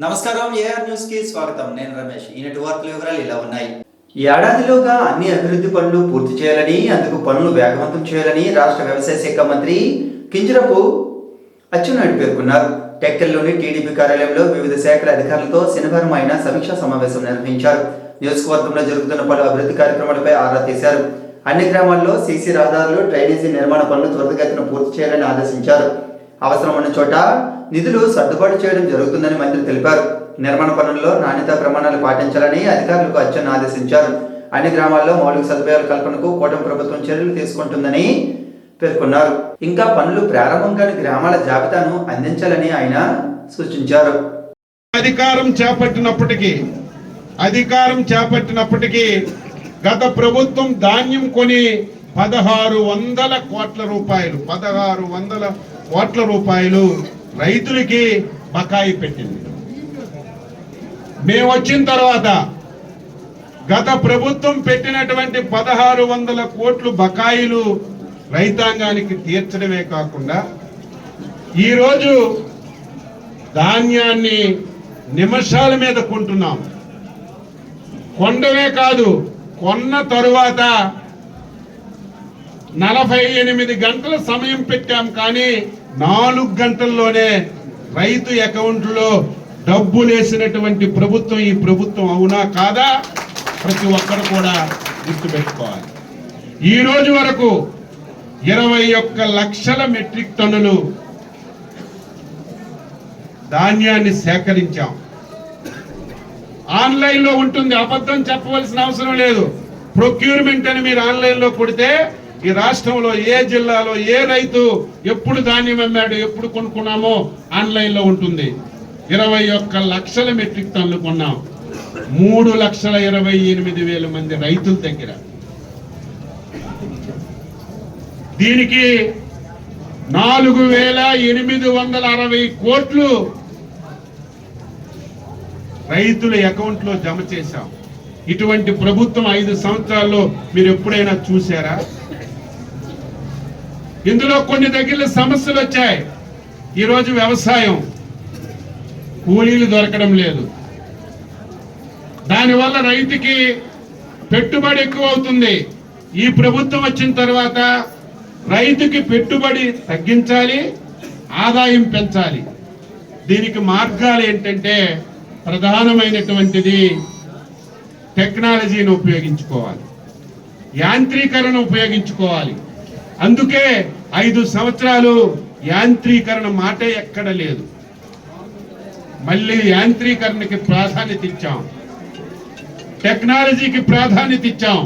నమస్కారం, AR news కి స్వాగతం. నేను రమేష్. ఈనాటి వార్తల వివరాలు ఇలా ఉన్నాయి. ఈ ఏడాదిలోగా అన్ని అభివృద్ధి పనులు పూర్తి చేయాలని, అందుకు పనులు వేగవంతం చేయాలని రాష్ట్ర వ్యవసాయ శాఖ మంత్రి కింజరాపు అచ్చెన్నాయుడు పేర్కొన్నారు. టెక్కల్లోని టీడీపీ కార్యాలయంలో వివిధ శాఖల అధికారులతో శనివారం ఆయన సమీక్షా సమావేశం నిర్వహించారు. నియోజకవర్గంలో జరుగుతున్న పలు అభివృద్ధి కార్యక్రమాలపై ఆరా తీశారు. అన్ని గ్రామాల్లో సీసీ రహదారులు, డ్రైనేజీ నిర్మాణ పనులు త్వరితగతిన పూర్తి చేయాలని ఆదేశించారు. అవసరం ఉన్న చోట నిధులు సర్దుబాటు చేయడం జరుగుతుందని మంత్రి తెలిపారు. నిర్మాణ పనుల్లో నాణ్యతా ప్రమాణాలు పాటించాలని అధికారులకు అచ్చెన్న ఆదేశించారు. అన్ని గ్రామాల్లో మౌలిక సదుపాయాల కల్పనకు కూటమి ప్రభుత్వం చర్యలు తీసుకుంటుందని పేర్కొన్నారు. ఇంకా పనులు ప్రారంభం కాని గ్రామాల జాబితాను అందించాలని ఆయన సూచించారు. అధికారం చేపట్టినప్పటికీ గత ప్రభుత్వం ధాన్యం కొని 1600 కోట్ల రూపాయలు రైతులకి బకాయి పెట్టింది. మేము వచ్చిన తర్వాత గత ప్రభుత్వం పెట్టినటువంటి 1600 కోట్లు బకాయిలు రైతాంగానికి తీర్చడమే కాకుండా ఈరోజు ధాన్యాన్ని నిమిషాల మీద కొంటున్నాం. కొండమే కాదు, కొన్న తరువాత 48 గంటల సమయం పెట్టాం, కానీ 4 గంటల్లోనే రైతు అకౌంట్లో డబ్బులు వేసినటువంటి ప్రభుత్వం ఈ ప్రభుత్వం. అవునా కాదా? ప్రతి ఒక్కరు కూడా గుర్తుపెట్టుకోవాలి. ఈ రోజు వరకు 21 లక్షల మెట్రిక్ టన్నులు ధాన్యాన్ని సేకరించాం. ఆన్లైన్ లో ఉంటుంది, అబద్ధం చెప్పవలసిన అవసరం లేదు. ప్రొక్యూర్మెంట్ అని మీరు ఆన్లైన్ లో కొడితే ఈ రాష్ట్రంలో ఏ జిల్లాలో ఏ రైతు ఎప్పుడు ధాన్యం అమ్మాడు, ఎప్పుడు కొనుక్కున్నామో ఆన్లైన్ లో ఉంటుంది. 21 లక్షల మెట్రిక్ టన్నులు కొన్నాం 3,28,000 మంది రైతుల దగ్గర. దీనికి 4,860 కోట్లు రైతుల అకౌంట్ లో జమ చేశాం. ఇటువంటి ప్రభుత్వం 5 సంవత్సరాల్లో మీరు ఎప్పుడైనా చూసారా? ఇందులో కొన్ని దగ్గర సమస్యలు వచ్చాయి. ఈరోజు వ్యవసాయం కూలీలు దొరకడం లేదు. దానివల్ల రైతుకి పెట్టుబడి ఎక్కువ అవుతుంది. ఈ ప్రభుత్వం వచ్చిన తర్వాత రైతుకి పెట్టుబడి తగ్గించాలి, ఆదాయం పెంచాలి. దీనికి మార్గాలు ఏంటంటే ప్రధానమైనటువంటిది టెక్నాలజీని ఉపయోగించుకోవాలి, యాంత్రీకరణ ఉపయోగించుకోవాలి. అందుకే 5 సంవత్సరాలు యాంత్రీకరణ మాటే ఎక్కడ లేదు. మళ్ళీ యాంత్రీకరణకి ప్రాధాన్యత ఇచ్చాం, టెక్నాలజీకి ప్రాధాన్యత ఇచ్చాం.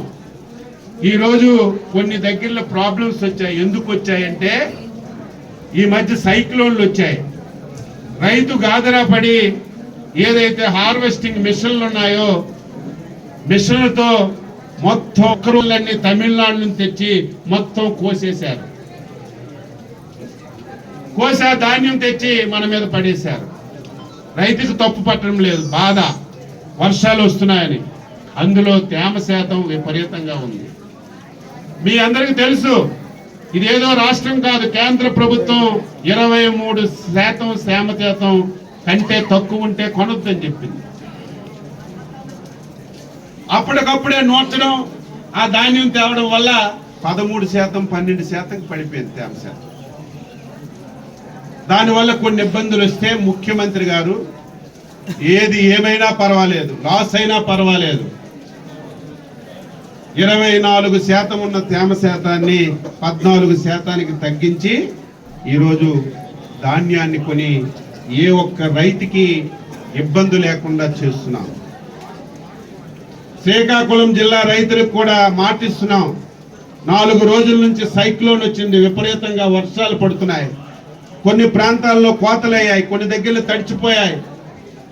ఈరోజు కొన్ని దగ్గరలో ప్రాబ్లమ్స్ వచ్చాయి. ఎందుకు వచ్చాయంటే ఈ మధ్య సైక్లోన్లు వచ్చాయి. రైతు గాదరా పడి ఏదైతే హార్వెస్టింగ్ మిషన్లు ఉన్నాయో మిషన్లతో మొత్తం ఒక్కరులన్నీ తమిళనాడు నుంచి తెచ్చి మొత్తం కోసేశారు. కోసా ధాన్యం తెచ్చి మన మీద పడేశారు. రైతుకు తప్పు పట్టడం లేదు, బాధ. వర్షాలు వస్తున్నాయని. అందులో తేమ శాతం విపరీతంగా ఉంది. మీ అందరికీ తెలుసు, ఇదేదో రాష్ట్రం కాదు, కేంద్ర ప్రభుత్వం 23% తేమ శాతం కంటే తక్కువ ఉంటే కొనొద్దని చెప్పింది. అప్పటికప్పుడే నూర్చడం, ఆ ధాన్యం తేవడం వల్ల 13% 12% పడిపోయింది తేమ శాతం. దానివల్ల కొన్ని ఇబ్బందులు వస్తే ముఖ్యమంత్రి గారు ఏది ఏమైనా పర్వాలేదు, లాస్ అయినా పర్వాలేదు, 24% ఉన్న తేమ శాతాన్ని 14% తగ్గించి ఈరోజు ధాన్యాన్ని కొని ఏ ఒక్క రైతుకి ఇబ్బంది లేకుండా చేస్తున్నాం. శ్రీకాకుళం జిల్లా రైతులకు కూడా మాటిస్తున్నాం. 4 రోజుల నుంచి సైక్లోన్ వచ్చింది, విపరీతంగా వర్షాలు పడుతున్నాయి. కొన్ని ప్రాంతాల్లో కోతలయ్యాయి, కొన్ని దగ్గరలు తడిచిపోయాయి.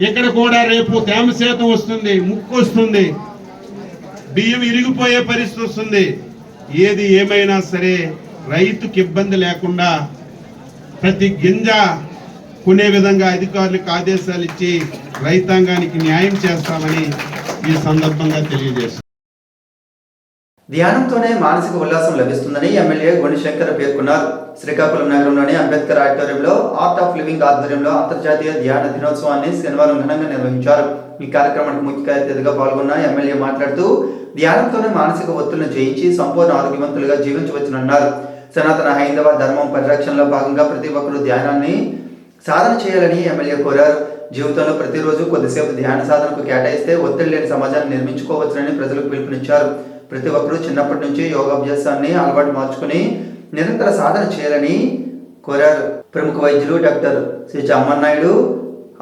ఇక్కడ కూడా రేపు తేమ శాతం వస్తుంది, ముక్కు వస్తుంది, బియ్యం ఇరిగిపోయే పరిస్థితి వస్తుంది. ఏది ఏమైనా సరే రైతుకి ఇబ్బంది లేకుండా ప్రతి గింజ కొనే విధంగా అధికారులకు ఆదేశాలు ఇచ్చి రైతాంగానికి న్యాయం చేస్తామని ఈ సందర్భంగా తెలియజేస్తాం. ధ్యానంతోనే మానసిక ఉల్లాసం లభిస్తుందని ఎమ్మెల్యే గుణశంకర్ పేర్కొన్నారు. శ్రీకాకుళం నగరంలోని అంబేద్కర్ ఆడిటోరియంలో ఆర్ట్ ఆఫ్ లివింగ్ ఆధ్వర్యంలో అంతర్జాతీయ ధ్యాన దినోత్సవాన్ని శనివారం ఘనంగా నిర్వహించారు. ఈ కార్యక్రమానికి ముఖ్య అతిథిగా పాల్గొన్న ఎమ్మెల్యే మాట్లాడుతూ ధ్యానంతోనే మానసిక ఒత్తిడిని జయించి సంపూర్ణ ఆరోగ్యవంతులుగా జీవించవచ్చునన్నారు. సనాతన హైందవ ధర్మం పరిరక్షణలో భాగంగా ప్రతి ఒక్కరూ ధ్యానాన్ని సాధన చేయాలని ఎమ్మెల్యే కోరారు. జీవితంలో ప్రతిరోజు కొద్దిసేపు ధ్యాన సాధనకు కేటాయిస్తే ఒత్తిడి లేని సమాజాన్ని నిర్మించుకోవచ్చునని ప్రజలకు పిలుపునిచ్చారు. ప్రతి ఒక్కరూ చిన్నప్పటి నుంచి యోగాభ్యాసాన్ని అలవాటు మార్చుకుని నిరంతర సాధన చేయాలని కోరారు. ప్రముఖ వైద్యులు డాక్టర్ శ్రీ అమ్మన్నాయుడు,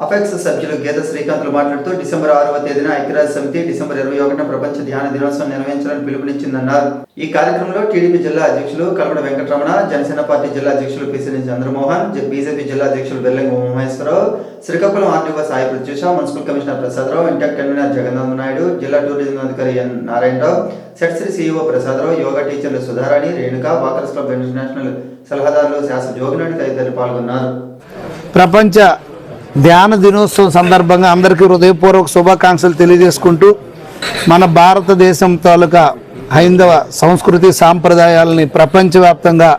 అఫెక్స్ సభ్యులు గీత శ్రీకాంత్లు మాట్లాడుతూ డిసెంబర్ 6వ తేదీన ఐక్యరాజ్య సమితి డిసెంబర్ 21న ప్రపంచ ధ్యాన దినోత్సవం నిర్వహించాలని పిలుపునిచ్చిందన్నారు. ఈ కార్యక్రమంలో టీడీపీ జిల్లా అధ్యక్షులు కల్పడ వెంకటరమణ, జనసేన పార్టీ జిల్లా అధ్యక్షులు పిసిని చంద్రమోహన్, బీజేపీ జిల్లా అధ్యక్షులు Bellangi Umamaheswararao, Srikakulam RTO Sai Pratyusha, municipal commissioner Prasadarao, INTACH convener Jagannath Naidu, జిల్లా టూరిజం అధికారి ఎన్ నారాయణరావు, సెట్శ్రీ సీఈఓ ప్రసాదరావు, యోగా టీచర్లు Sudharani, Renuka, walkers club international సలహాదారులు శాసన జోగినాయుడు తదితరులు పాల్గొన్నారు. ప్రపంచ ధ్యాన దినోత్సవం సందర్భంగా అందరికీ హృదయపూర్వక శుభాకాంక్షలు తెలియజేసుకుంటూ మన భారతదేశం తాలూకా హైందవ సంస్కృతి సాంప్రదాయాలని ప్రపంచవ్యాప్తంగా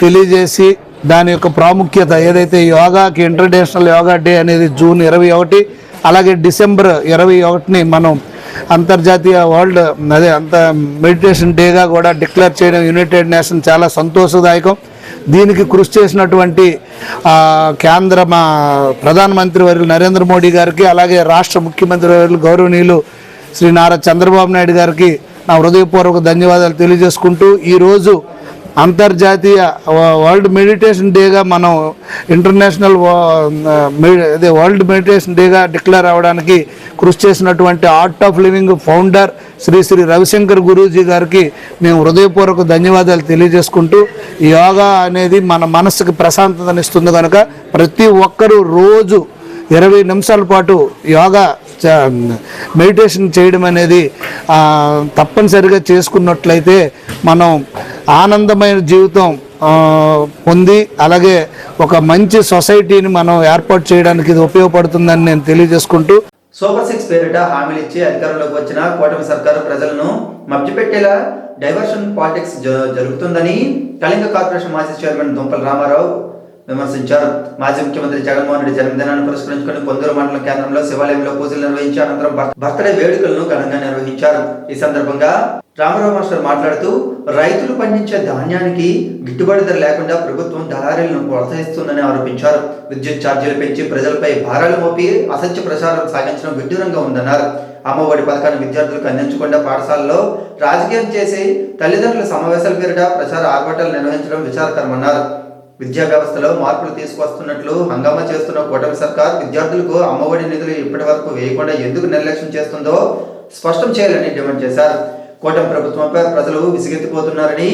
తెలియజేసి దాని యొక్క ప్రాముఖ్యత ఏదైతే యోగాకి ఇంటర్నేషనల్ యోగా డే అనేది జూన్ 21, అలాగే డిసెంబర్ 21ని మనం అంతర్జాతీయ మెడిటేషన్ డేగా కూడా డిక్లేర్ చేయడం యునైటెడ్ నేషన్ చాలా సంతోషదాయకం. దీనికి కృషి చేసినటువంటి కేంద్ర ప్రధానమంత్రి వర్యులు నరేంద్ర మోడీ గారికి, అలాగే రాష్ట్ర ముఖ్యమంత్రి వర్యులు గౌరవనీయులు శ్రీ నారా చంద్రబాబు నాయుడు గారికి నా హృదయపూర్వక ధన్యవాదాలు తెలియజేసుకుంటూ ఈరోజు అంతర్జాతీయ వరల్డ్ మెడిటేషన్ డేగా మనం ఇంటర్నేషనల్ వరల్డ్ మెడిటేషన్ డేగా డిక్లేర్ అవ్వడానికి కృషి చేసినటువంటి art of living founder Shri Ravi Shankar Guruji గారికి మేము హృదయపూర్వక ధన్యవాదాలు తెలియజేసుకుంటూ ఈ యోగా అనేది మన మనసుకు ప్రశాంతతనిస్తుంది కనుక ప్రతి ఒక్కరూ రోజు 20 నిమిషాల పాటు యోగా మెడిటేషన్ చేయడం అనేది తప్పనిసరిగా చేసుకున్నట్లయితే మనం ఆనందమైన జీవితం పొంది అలాగే ఒక మంచి సొసైటీని మనం ఏర్పాటు చేయడానికి ఇది ఉపయోగపడుతుందని నేను తెలియజేసుకుంటూ సూపర్ 6 పేరిట హామీలు ఇచ్చి అధికారంలోకి వచ్చిన కూటమి సర్కారు ప్రజలను మభ్యపెట్టేలా డైవర్షన్ పాలిటిక్స్ జరుగుతుందని కళింగ కార్పొరేషన్ మాజీ చైర్మన్ దుంపల రామారావు విమర్శించారు. మాజీ ముఖ్యమంత్రి జగన్మోహన్ రెడ్డి జన్మదినాన్ని పురస్కరించుకుని పొందూరు మండలం కేంద్రంలో శివాలయంలో పూజలు నిర్వహించి అనంతరం బర్త్డే వేడుకలను ఘనంగా నిర్వహించారు. ఈ సందర్భంగా రామారావు మాస్టర్ మాట్లాడుతూ రైతులు పండించే ధాన్యానికి గిట్టుబాటు ధర లేకుండా ప్రభుత్వం దళారీలను ప్రోత్సహిస్తుందని ఆరోపించారు. విద్యుత్ ఛార్జీలు పెంచి ప్రజలపై భారాలు మోపి అసత్య ప్రచారం సాగించడం విడ్డూరంగా ఉందన్నారు. అమ్మఒడి పథకాన్ని విద్యార్థులకు అందించకుండా పాఠశాలలో రాజకీయం చేసి తల్లిదండ్రుల సమావేశాల పేరిట ప్రచార ఆర్భాటాలు నిర్వహించడం విచారకరమన్నారు. విద్యా వ్యవస్థలో మార్పులు తీసుకొస్తున్నట్లు హంగామా చేస్తున్న కూటమి సర్కార్ విద్యార్థులకు అమ్మఒడి నిధులు ఇప్పటి వరకు వేయకుండా ఎందుకు నిర్లక్ష్యం చేస్తుందో స్పష్టం చేయాలని డిమాండ్ చేశారు. కూటమి ప్రభుత్వంపై ప్రజలు విసిగెత్తిపోతున్నారని,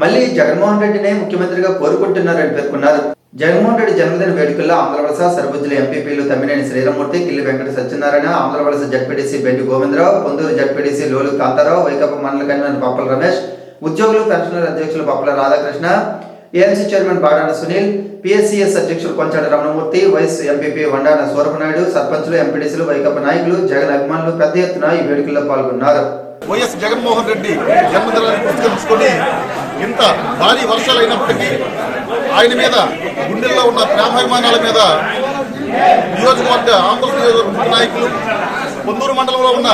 మళ్ళీ జగన్మోహన్ రెడ్డినే ముఖ్యమంత్రిగా కోరుకుంటున్నారని పేర్కొన్నారు. జగన్మోహన్ రెడ్డి జన్మదిన వేడుకల్లో ఆంధ్రవలస సర్బుజ్జుల ఎంపీపీలు Tammineni Sreeramamurthy, Killi Venkata Satyanarayana, Andhravalasa ZPTC Bendi Govindarao, Ponduru ZPTC Lolu Kantharao, Vaikapa mandal convener Pappala Ramesh, ఉద్యోగులు పెన్షనర్ అధ్యక్షులు Pappala Radhakrishna, AMC chairman Badana Sunil, PSCS అధ్యక్షులు కొంచాడ రమణమూర్తి, వైఎస్ ఎంపీపీ వండాన సూరపనాయుడు, సర్పంచులు, ఎంపీటీసీలు, వైకాపా నాయకులు, జగన్ అభిమానులు పెద్ద ఎత్తున ఈ వేడుకల్లో పాల్గొన్నారు. వైఎస్ జగన్మోహన్ రెడ్డి జన్మదినాన్ని పురస్కరించుకొని ఇంత భారీ వర్షాలు అయినప్పటికీ ఆయన మీద గుండెల్లో ఉన్న ప్రేమాభిమానాల మీద నియోజకవర్గ ఆంధ్రప్రదేశ్ నాయకులు, పొందూరు మండలంలో ఉన్న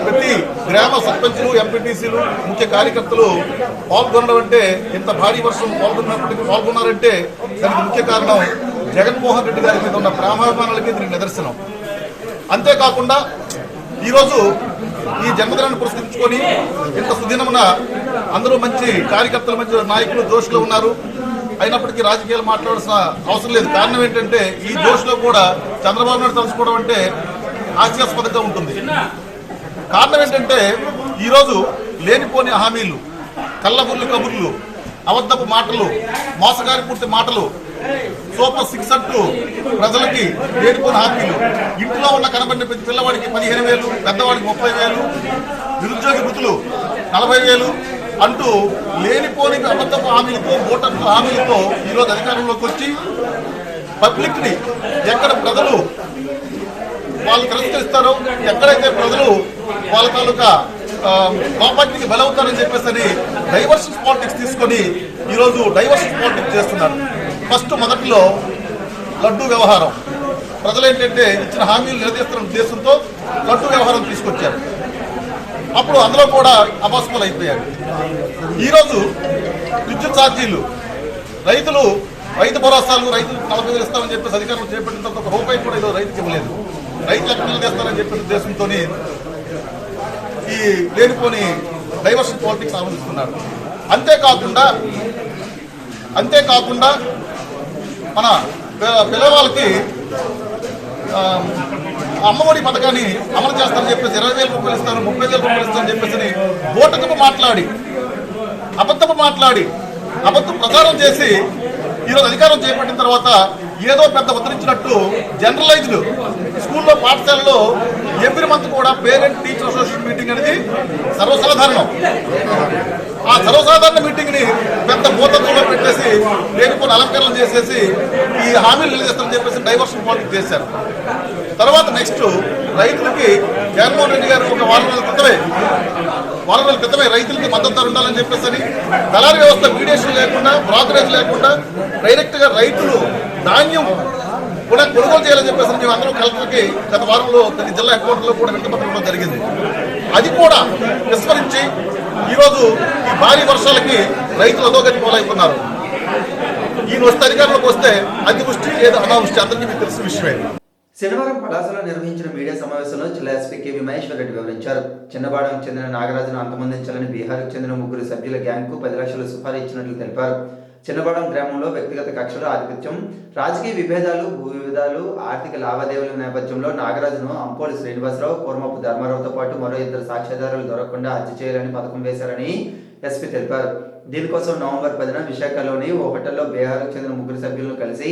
ప్రతి గ్రామ సర్పంచులు, ఎంపీటీసీలు, ముఖ్య కార్యకర్తలు పాల్గొనడం అంటే ఇంత భారీ వర్షం పాల్గొన్నారంటే దానికి ముఖ్య కారణం జగన్మోహన్ రెడ్డి గారి మీద ఉన్న ప్రేమాభిమానాలకి దీనికి నిదర్శనం. అంతేకాకుండా ఈరోజు ఈ జన్మదినాన్ని పురస్కరించుకొని ఇంత సుదినమున అందరూ మంచి కార్యకర్తలు, మంచి నాయకులు జోష్లో ఉన్నారు. అయినప్పటికీ రాజకీయాలు మాట్లాడాల్సిన అవసరం లేదు. కారణం ఏంటంటే ఈ జోష్లో కూడా చంద్రబాబు నాయుడు తలుచుకోవడం అంటే హాస్యాస్పదంగా ఉంటుంది. కారణం ఏంటంటే ఈరోజు లేనిపోని హామీలు, కళ్ళబుర్లు కబుర్లు, అబద్ధపు మాటలు, మోసగారి పూర్తి మాటలు, సూపర్ 6 అంటూ ప్రజలకి లేనిపోని హామీలు, ఇంట్లో ఉన్న కనబడిన ప్రతి పిల్లవాడికి 15,000, పెద్దవాడికి 30,000, నిరుద్యోగ వృత్తులు 40,000 అంటూ లేనిపోని అబద్ధపు హామీలతో, ఓటర్ల హామీలతో ఈరోజు అధికారంలోకి వచ్చి పబ్లిక్ని ఎక్కడ ప్రజలు వాళ్ళు తిరస్కరిస్తారో, ఎక్కడైతే ప్రజలు వాళ్ళ తాలూకా ప్రాపర్టీకి బలవుతారని చెప్పేసి డైవర్షన్ పాలిటిక్స్ తీసుకొని ఈరోజు డైవర్షన్ పాలిటిక్స్ చేస్తున్నారు. ఫస్ట్ మొదట్లో లడ్డూ వ్యవహారం, ప్రజలు ఏంటంటే ఇచ్చిన హామీలు నిలదీస్తున్న ఉద్దేశంతో లడ్డూ వ్యవహారం తీసుకొచ్చారు. అప్పుడు అందులో కూడా అపాస్పాలు అయిపోయారు. ఈరోజు విద్యుత్ ఛార్జీలు, రైతు భరోసాలు, రైతులకు 40,000 ఇస్తామని చెప్పేసి అధికారులు చేపట్టిన తర్వాత ఒక రూపాయి కూడా ఈరోజు రైతుకి ఇవ్వలేదు. రైతులకు నిలదీస్తారని చెప్పే ఉద్దేశంతో ఈ లేనిపోని డైవర్షన్ పాలిటిక్స్ ఆలోచిస్తున్నారు. అంతేకాకుండా మన పిల్లవాళ్ళకి అమ్మఒడి పథకాన్ని అమలు చేస్తారని చెప్పేసి 20,000 రూపాయలు ఇస్తాను, 30,000 రూపాయలు ఇస్తానని చెప్పేసి అబద్ధపు మాట్లాడి అబద్ధం ప్రచారం చేసి ఈరోజు అధికారం చేపట్టిన తర్వాత ఏదో పెద్ద ఉద్ధరించినట్టు జనరలైజ్డ్ స్కూల్లో, పాఠశాలలో ఎవ్రీ మంత్ కూడా పేరెంట్ టీచర్ అసోసియేషన్ మీటింగ్ అనేది సర్వసాధారణం. ఆ సర్వసాధారణ మీటింగ్ ని పెద్ద భూతత్వంలో పెట్టేసి లేనిపోయిన అలంకరణ చేసేసి ఈ హామీలు నిలదీస్తారని చెప్పేసి డైవర్షన్ పాలిటిక్స్ చేశారు. తర్వాత నెక్స్ట్ రైతులకి జగన్మోహన్ రెడ్డి గారు ఒక వారం రోజుల క్రితమే రైతులకి మద్దతు ధర ఉండాలని చెప్పేసి దళారీ వ్యవస్థ మీడియేషన్ లేకుండా, బ్రోకరేజ్ లేకుండా డైరెక్ట్ గా రైతులు ధాన్యం కూడా కొనుగోలు చేయాలని చెప్పేసి మేము అందరం కలెక్టర్కి గత వారంలో ప్రతి జిల్లా హెడ్ క్వార్టర్లో కూడా వినతిపత్రం జరిగింది. అది కూడా విస్మరించి ఈరోజు ఈ భారీ వర్షాలకి రైతులు అధోగతి పాలవుతున్నారు. ఈయన వస్తే అధికారంలోకి వస్తే అతివృష్టి లేదా అనావృష్టి అందరికీ మీకు తెలిసిన విషయమే. శనివారం పలాసలో నిర్వహించిన మీడియా సమావేశంలో జిల్లా ఎస్పీ కేవీ మహేశ్వర్ రెడ్డి వివరించారు. చిన్నబాడంకు చెందిన నాగరాజును అంతమొందించాలని బీహార్కు చెందిన 3 సభ్యుల గ్యాంగ్కు 10 లక్షల సుపారీ ఇచ్చినట్లు తెలిపారు. చిన్నబాడం గ్రామంలో వ్యక్తిగత కక్షలు, ఆధిపత్యం, రాజకీయ విభేదాలు, భూ వివాదాలు, ఆర్థిక లావాదేవీల నేపథ్యంలో నాగరాజును అంపోలి శ్రీనివాసరావు, కూర్మపు ధర్మారావుతో పాటు మరో 2 సాక్ష్యాధారాలు దొరకకుండా హత్య చేయాలని పథకం వేశారని ఎస్పీ తెలిపారు. దీనికోసం నవంబర్ 10న విశాఖలోని ఓ హోటల్లో బీహార్కు చెందిన 3 సభ్యులను కలిసి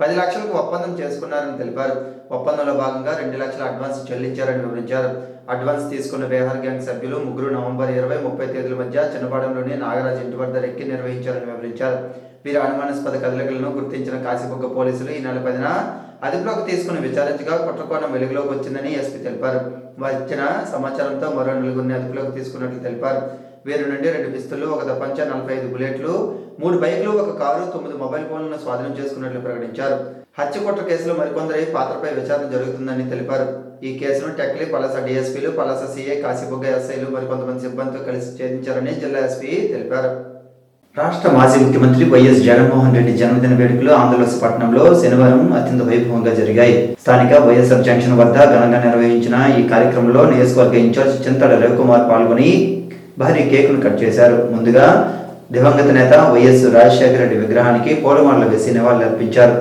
10 లక్షలకు ఒప్పందం చేసుకున్నారని తెలిపారు. ఒప్పందంలో భాగంగా 2 లక్షల అడ్వాన్స్ చెల్లించారని వివరించారు. అడ్వాన్స్ తీసుకున్న బీహార్ గ్యాంగ్ సభ్యులు 3 నవంబర్ 20, 30 తేదీల మధ్య చిన్నపాడంలోని నాగరాజ్ ఇంటి వద్ద రెక్కి నిర్వహించారని వివరించారు. వీరి అనుమానాస్పద కదలికలను గుర్తించిన కాశీబుగ్గ పోలీసులు ఈ నెల 10న అదుపులోకి తీసుకుని విచారించగా కుట్రకోణం వెలుగులోకి వచ్చిందని ఎస్పీ తెలిపారు. వచ్చిన సమాచారంతో మరో 4గురిని అదుపులోకి తీసుకున్నట్లు తెలిపారు. వీరి నుండి 2 పిస్తోళ్లు, 1 తపంచా, 45 బుల్లెట్లు, 3 బైకులు, 1 కారు, 9 మొబైల్ ఫోన్లను స్వాధీనం చేసుకున్నట్లు ప్రకటించారు. హత్య కుట్ర కేసులో మరికొందరి పాత్రపై విచారణ జరుగుతుందని తెలిపారు. ఈ కేసును టెక్లీ, పలాస డీఎస్పీలు, పలాస సీఐ, కాశీబుగ్గ ఎస్ఐలు మరికొంతమంది సిబ్బందితో కలిసి ఛేదించారని జిల్లా ఎస్పీ తెలిపారు. రాష్ట్ర మాజీ ముఖ్యమంత్రి వైఎస్ జగన్మోహన్ రెడ్డి జన్మదిన వేడుకలు ఆంధ్రప్రదేశ్ పట్టణంలో శనివారం అత్యంత వైభవంగా జరిగాయి. స్థానిక వైఎస్ఆర్ జంక్షన్ వద్ద ఘనంగా నిర్వహించిన ఈ కార్యక్రమంలో నియోజకవర్గ ఇన్ఛార్జ్ చింతల రవికుమార్ పాల్గొని భారీ కేకును కట్ చేశారు. ముందుగా దివంగత నేత వైఎస్ రాజశేఖర రెడ్డి విగ్రహానికి పూలమాలలు వేసి నివాళులర్పించారు.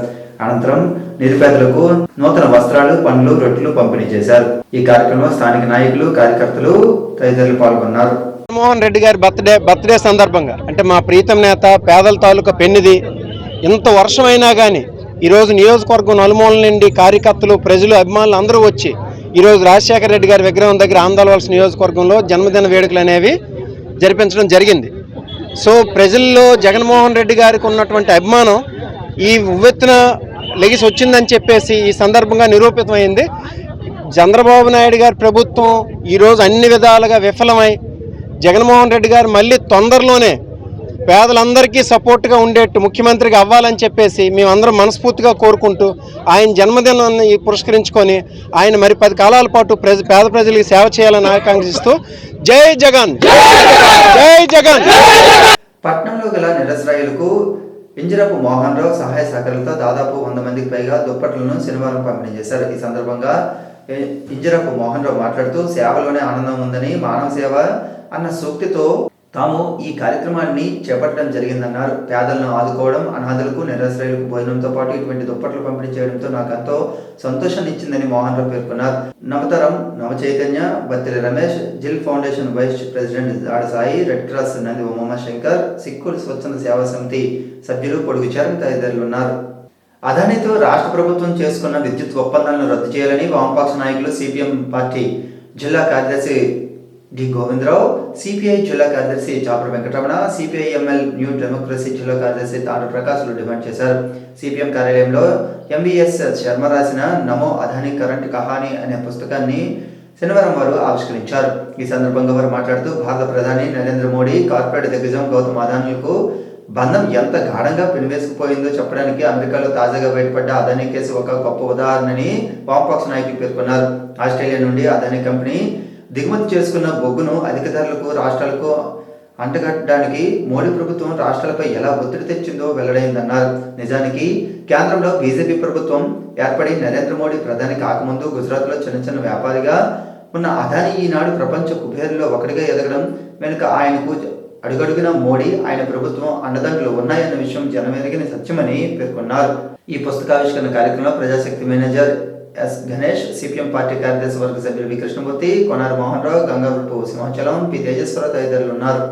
అనంతరం నిరుపేదలకు నూతన వస్త్రాలు, పండ్లు, రొట్టెలు పంపిణీ చేశారు. ఈ కార్యక్రమంలో స్థానిక నాయకులు, కార్యకర్తలు తదితరులు పాల్గొన్నారు. జగన్మోహన్ రెడ్డి గారి బర్త్డే సందర్భంగా అంటే మా ప్రీతం నేత, పేదల తాలూకా పెన్నిది, ఇంత వర్షమైనా కానీ ఈరోజు నియోజకవర్గం నలుమూలల నుండి కార్యకర్తలు, ప్రజలు, అభిమానులు అందరూ వచ్చి ఈరోజు రాజశేఖర రెడ్డి గారి విగ్రహం దగ్గర ఆంధ్రవలస నియోజకవర్గంలో జన్మదిన వేడుకలు అనేవి జరిపించడం జరిగింది. సో ప్రజల్లో జగన్మోహన్ రెడ్డి గారికి ఉన్నటువంటి అభిమానం ఈ ఉవ్వెత్తున లెగిసి వచ్చిందని చెప్పేసి ఈ సందర్భంగా నిరూపితమైంది. చంద్రబాబు నాయుడు గారి ప్రభుత్వం ఈరోజు అన్ని విధాలుగా విఫలమై జగన్మోహన్ రెడ్డి గారు మళ్ళీ తొందరలోనే పేదలందరికీ సపోర్ట్గా ఉండేట్టు ముఖ్యమంత్రిగా అవ్వాలని చెప్పేసి మేమందరం మనస్ఫూర్తిగా కోరుకుంటూ ఆయన జన్మదినాన్ని పురస్కరించుకొని ఆయన మరి 10 కాలాల పాటు పేద ప్రజలకు సేవ చేయాలని ఆకాంక్షిస్తూ జై జగన్, జై జగన్. పట్నంలో గల నిరసరాయులకు ఇంజరపు మోహన్ రావు సహాయ సహకారాలతో దాదాపు 100 మందికి పైగా దుప్పట్లను శనివారం పంపిణీ చేశారు. ఈ సందర్భంగా ఇంజరపు మోహన్ రావు మాట్లాడుతూ సేవలోనే ఆనందం ఉందని, మానవ సేవ అన్న సూక్తితో తాము ఈ కార్యక్రమాన్ని చేపట్టడం జరిగిందన్నారు. పేదలను ఆదుకోవడం, అనాథులకు, నిరాశ్రయులకు భోజనంతో పాటు ఇటువంటి దుప్పట్లు పంపిణీ చేయడంతో నాకు ఎంతో సంతోషాన్ని ఇచ్చిందని మోహన్ రావు పేర్కొన్నారు. నవతరం, నవ చైతన్య, బత్తిరి రమేష్, జిల్ ఫౌండేషన్ వైస్ ప్రెసిడెంట్ ఆడ సాయి, రెడ్ క్రాస్ నంది ఉమాశంకర్, సిక్కులు స్వచ్ఛంద సేవా సమితి సభ్యులు పొడుగు చరణ్ తదితరులు ఉన్నారు. అదానితో రాష్ట్ర ప్రభుత్వం చేసుకున్న విద్యుత్ ఒప్పందాలను రద్దు చేయాలని వామపక్ష నాయకులు సిపిఎం పార్టీ జిల్లా కార్యదర్శి డి గోవిందరావు, సిపిఐ జిల్లా కార్యదర్శి Chapara Venkataramana, CPIML new democracy జిల్లా కార్యదర్శి తాండ్ర ప్రకాశ్లు డిమాండ్ చేశారు. సిపిఎం కార్యాలయంలో ఎంబీఎస్ శర్మ రాసిన నమో అదాని కరెంట్ కహాని అనే పుస్తకాన్ని శనివారం వారు ఆవిష్కరించారు. ఈ సందర్భంగా వారు మాట్లాడుతూ భారత ప్రధాని నరేంద్ర మోడీ కార్పొరేట్ దిగ్గజం గౌతమ్ అదానీలకు బంధం ఎంత గాఢంగా పెనువేసుకుపోయిందో చెప్పడానికి అమెరికాలో తాజాగా బయటపడ్డ అదానీ కేసు ఒక గొప్ప ఉదాహరణని వామపక్ష నాయకులు పేర్కొన్నారు. ఆస్ట్రేలియా నుండి అదానీ కంపెనీ దిగుమతి చేసుకున్న బొగ్గును అధిక ధరలకు రాష్ట్రాలకు అంటగట్టడానికి మోడీ ప్రభుత్వం రాష్ట్రాలపై ఎలా ఒత్తిడి తెచ్చిందో వెల్లడైందన్నారు. నిజానికి కేంద్రంలో బీజేపీ ప్రభుత్వం ఏర్పడి నరేంద్ర మోడీ ప్రధాని కాకముందు గుజరాత్లో చిన్న వ్యాపారిగా ఉన్న అదానీ ఈనాడు ప్రపంచ కుబేరులో ఒకటిగా ఎదగడం వెనుక ఆయనకు అడుగడుగున మోడీ ఆయన ప్రభుత్వం అండదండలు ఉన్నాయన్న విషయం జనమెరిగిన సత్యమని పేర్కొన్నారు. ఈ పుస్తకావిష్కరణ కార్యక్రమంలో Prajasakti manager S Ganesh, CPM party కార్యదర్శి వర్గ సభ్యులు వి కృష్ణమూర్తి, కొనారు మోహన్ రావు, గంగావరపు సింహాచలం, పి తేజేశ్వరరావు తదితరులు ఉన్నారు.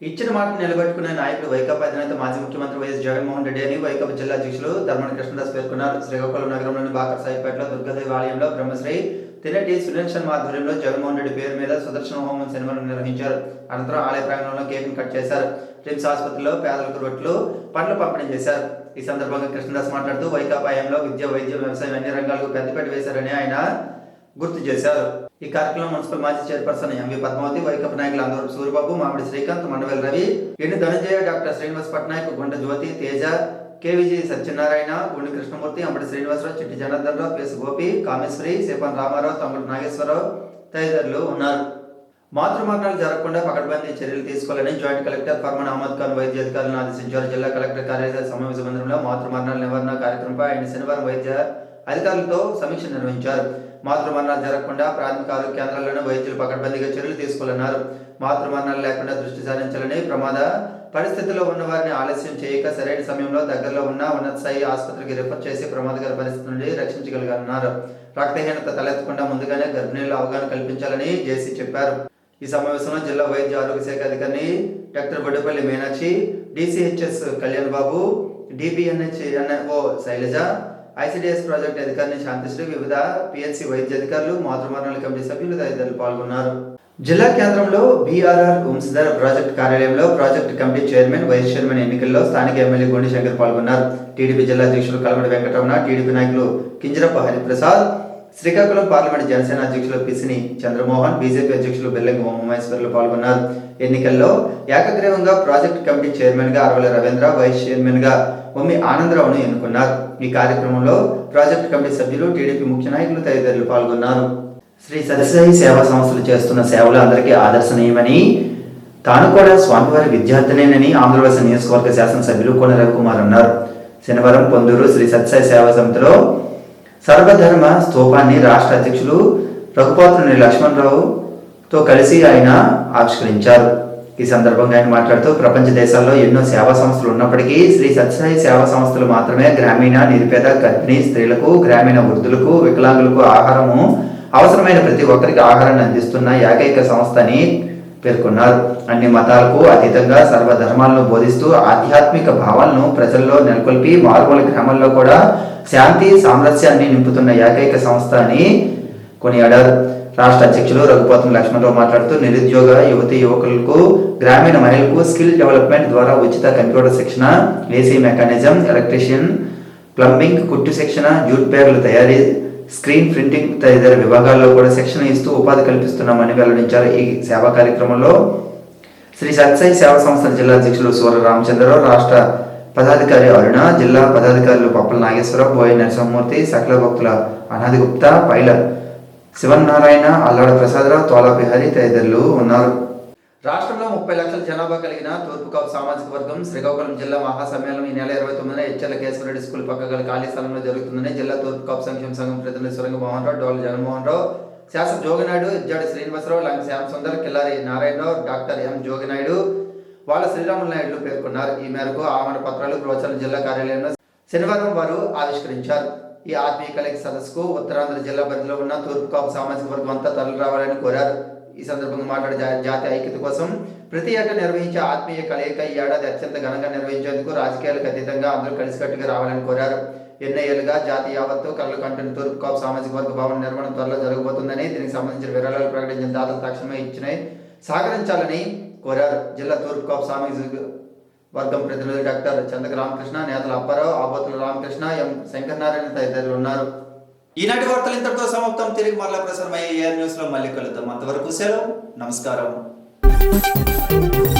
ఇచ్చిన మాటను నిలబెట్టుకునే నాయకుడు వైకాపా అధినేత మాజీ ముఖ్యమంత్రి వైఎస్ జగన్మోహన్ రెడ్డి అని వైకాపా జిల్లా అధ్యక్షులు ధర్మన కృష్ణదాస్ పేర్కొన్నారు. శ్రీకాకుళం నగరంలోని బాకర్ సాయిపేటలో దుర్గాదేవి ఆలయంలో బ్రహ్మశ్రీ తినటి సునీల్ శర్మ ఆధ్వర్యంలో జగన్మోహన్ రెడ్డి పేరు మీద సుదర్శన హోమం శనివారం నిర్వహించారు. అనంతరం ఆలయ ప్రాంగణంలో కేక్ కట్ చేశారు. రిమ్స్ ఆసుపత్రిలో పేదలకు రొట్టెలు, పండ్లు పంపిణీ చేశారు. ఈ సందర్భంగా కృష్ణదాస్ మాట్లాడుతూ వైకాపా హయాంలో విద్య, వైద్యం, వ్యవసాయం అన్ని రంగాలకు పెద్దపీట వేశారని ఆయన గుర్తు చేశారు. ఈ కార్యక్రమంలో మున్సిపల్ మాజీ చైర్పర్సన్ ఎంవి పద్మావతి, వైకాపా నాయకులు అందరూ సూరిబాబు, మామిడి శ్రీకాంత్, మండవేల్ రవి, ఎండి Dhananjaya, doctor Srinivas Patnaik, Gunda Jyothi, Teja, KVG Satyanarayana, Gundi Krishnamurthy, Ambadi Srinivasarao, Chitti Janardhan Rao, PS Gopi, Kameswari, Sepan Ramarao, తమ్ముడు నాగేశ్వరరావు తదితరులు ఉన్నారు. మాతృమరణాలు జరగకుండా పకడ్బందీ చర్యలు తీసుకోవాలని జాయింట్ కలెక్టర్ ఫర్మాన్ అహ్మద్ ఖాన్ వైద్య అధికారులను ఆదేశించారు. జిల్లా కలెక్టర్ కార్యాలయ సమావేశ మందిరంలో మాతృమరణాల నివారణ కార్యక్రమంపై ఆయన శనివారం వైద్య అధికారులతో సమీక్ష నిర్వహించారు. మాతృమరణాలు జరగకుండా ప్రాథమిక ఆరోగ్య కేంద్రాల్లోనే వైద్యులు పకడ్బందీగా చర్యలు తీసుకోవాలన్నారు. మాతృమరణాలు లేకుండా దృష్టి సారించాలని, ప్రమాద పరిస్థితుల్లో ఉన్న వారిని ఆలస్యం చేయక సరైన సమయంలో దగ్గరలో ఉన్న ఉన్నత స్థాయి ఆసుపత్రికి రిఫర్ చేసి ప్రమాదకర పరిస్థితి నుండి రక్షించగలగన్నారు. రక్తహీనత తలెత్తకుండా ముందుగానే గర్భిణీలు అవగాహన కల్పించాలని జేసీ చెప్పారు. ఈ సమావేశంలో జిల్లా వైద్య ఆరోగ్య శాఖ అధికారిని doctor Boddapalli Meenakshi, DCHS Kalyan Babu, డిపిఎన్హెచ్ఎన్ఓ Shailaja, ICDS project అధికారిని శాంతిశ్రీ, వివిధ పిహెచ్సి వైద్య అధికారులు, మాతృమరణాల కమిటీ సభ్యులు తదితరులు పాల్గొన్నారు. జిల్లా కేంద్రంలో బీఆర్ఆర్ వంశధర ప్రాజెక్టు కార్యాలయంలో project committee chairman, vice chairman ఎన్నికల్లో స్థానిక ఎమ్మెల్యే గోండి శంకర్ పాల్గొన్నారు. టీడీపీ జిల్లా అధ్యక్షులు కలమడి వెంకటరమణ, టీడీపీ నాయకులు కింజరప్ప హరిప్రసాద్, శ్రీకాకుళం పార్లమెంట్ జనసేన అధ్యక్షులు పిసిని చంద్రమోహన్, బీజేపీ అధ్యక్షులు బెల్లంగి ఉమామహేశ్వర్లు పాల్గొన్నారు. ఎన్నికల్లో ఏకగ్రీవంగా ప్రాజెక్టు కమిటీ చైర్మన్ గా అరవల రవీంద్ర, వైస్ చైర్మన్ గా ఉమ్మి ఆనందరావును ఎన్నుకున్నారు. ఈ కార్యక్రమంలో ప్రాజెక్టు కమిటీ సభ్యులు, టీడీపీ ముఖ్య నాయకులు తదితరులు పాల్గొన్నారు. శ్రీ సత్యసాయి సేవా సంస్థలు చేస్తున్న సేవలు అందరికీ ఆదర్శనీయమని, తాను కూడా స్వామివారి విద్యార్థినేనని ఆంధ్రప్రదేశ్ నియోజకవర్గ శాసనసభ్యులు కోన రవికుమార్ అన్నారు. శనివారం పొందూరు శ్రీ సత్యసాయి సేవా సమితిలో సర్వధర్మ స్తూపాన్ని రాష్ట్ర అధ్యక్షులు రఘుపాత్రుని లక్ష్మణరావుతో కలిసి ఆయన ఆవిష్కరించారు. ఈ సందర్భంగా ఆయన మాట్లాడుతూ ప్రపంచ దేశాల్లో ఎన్నో సేవా సంస్థలు ఉన్నప్పటికీ శ్రీ సత్యసాయి సేవా సంస్థలు మాత్రమే గ్రామీణ, నిరుపేద, గర్భిణీ స్త్రీలకు, గ్రామీణ వృద్ధులకు, వికలాంగులకు ఆహారము అవసరమైన ప్రతి ఒక్కరికి ఆహారాన్ని అందిస్తున్న ఏకైక సంస్థ అని పేర్కొన్నారు. అన్ని మతాలకు అతీతంగా సర్వధర్మాలను బోధిస్తూ ఆధ్యాత్మిక భావాలను ప్రజల్లో నెలకొల్పి మారుమూల గ్రామాల్లో కూడా శాంతి, సామరస్యాన్ని నింపుతున్న ఏకైక సంస్థ అని కొనియాడారు. రాష్ట్ర అధ్యక్షులు రఘుపాత్రుని లక్ష్మణరావు మాట్లాడుతూ నిరుద్యోగ యువతీ యువకులకు, గ్రామీణ మహిళలకు స్కిల్ డెవలప్మెంట్ ద్వారా ఉచిత కంప్యూటర్ శిక్షణ, ఏసీ మెకానిజం, ఎలక్ట్రీషియన్, ప్లంబింగ్, కుట్టు శిక్షణ, జూట్ బ్యాగుల తయారీ, స్క్రీన్ ప్రింటింగ్ తదితర విభాగాల్లో కూడా శిక్షణ ఇస్తూ ఉపాధి కల్పిస్తున్నామని వెల్లడించారు. ఈ సేవా కార్యక్రమంలో శ్రీ సత్యసాయి సేవా సంస్థల జిల్లా అధ్యక్షులు సూర రామచంద్రరావు, రాష్ట్ర పదాధికారి అరుణ, జిల్లా పదాధికారులు పప్పల నాగేశ్వరరావు, బోయ నరసింహమూర్తి, సకల భక్తుల అనాది గుప్తా, పైల శివనారాయణ, అల్లాడ ప్రసాదరావు, తోలా బిహారీ తదితరులు ఉన్నారు. రాష్ట్రంలో 30 లక్షల జనాభా కలిగిన తూర్పు కాపు సామాజిక వర్గం శ్రీకాకుళం జిల్లా మహాసమ్మేళనం ఈ నెల 29న ఎచ్చర్ల కేశవరెడ్డి స్కూల్ పక్క గల ఖాళీ స్థలంలో జరుగుతుందని జిల్లా తూర్పు కాపు సంక్షేమ సంఘం ప్రతినిధి సురంగ మోహన్ రావు, డోల జగన్మోహన్ రావు, శాసన జోగినాయుడు, ఇజ్జాడి శ్రీనివాసరావు, లంక శ్యామ సుందర్, కిల్లారి నారాయణరావు, డాక్టర్ ఎం జోగినాయుడు, వాళ్ళ శ్రీరాములు నాయుడులు పేర్కొన్నారు. ఈ మేరకు ఆహ్వాన పత్రాలు బ్రోచర్ల జిల్లా కార్యాలయంలో శనివారం వారు ఆవిష్కరించారు. ఈ ఆత్మీయ కలయిక సదస్సుకు ఉత్తరాంధ్ర జిల్లా పరిధిలో ఉన్న తూర్పు కాపు సామాజిక వర్గం అంతా తరలి రావాలని కోరారు. ఈ సందర్భంగా మాట్లాడే జాతి ఐక్యత కోసం ప్రతి ఏటా నిర్వహించే ఆత్మీయ కలయిక ఈ ఏడాది అత్యంత ఘనంగా నిర్వహించేందుకు రాజకీయాలకు అతీతంగా అందరూ కలిసికట్టుగా రావాలని కోరారు. ఎన్నో ఏళ్లుగా జాతి యావత్తు కళ్ళు కంటున్న తూర్పు కాపు సామాజిక వర్గ భవన నిర్మాణం త్వరలో జరగబోతుందని, దీనికి సంబంధించిన వివరాలు ప్రకటించిన దాతలు తక్షణమే ఇచ్చినాయి సహకరించాలని కోరారు. జిల్లా తూర్పు కాపు సామాజిక వర్గం ప్రతినిధులు డాక్టర్ చందక రామకృష్ణ, నేతల అప్పారావు, ఆబోతుల రామకృష్ణ, ఎం శంకరనారాయణ తదితరులు ఉన్నారు. ఈనాటి వార్తలు ఇంతటితో సమాప్తం. తిరిగి మరలా ప్రసారం అయ్యే AR న్యూస్ లో మళ్ళీ కలుద్దాం. అంతవరకు సెలవు. నమస్కారం.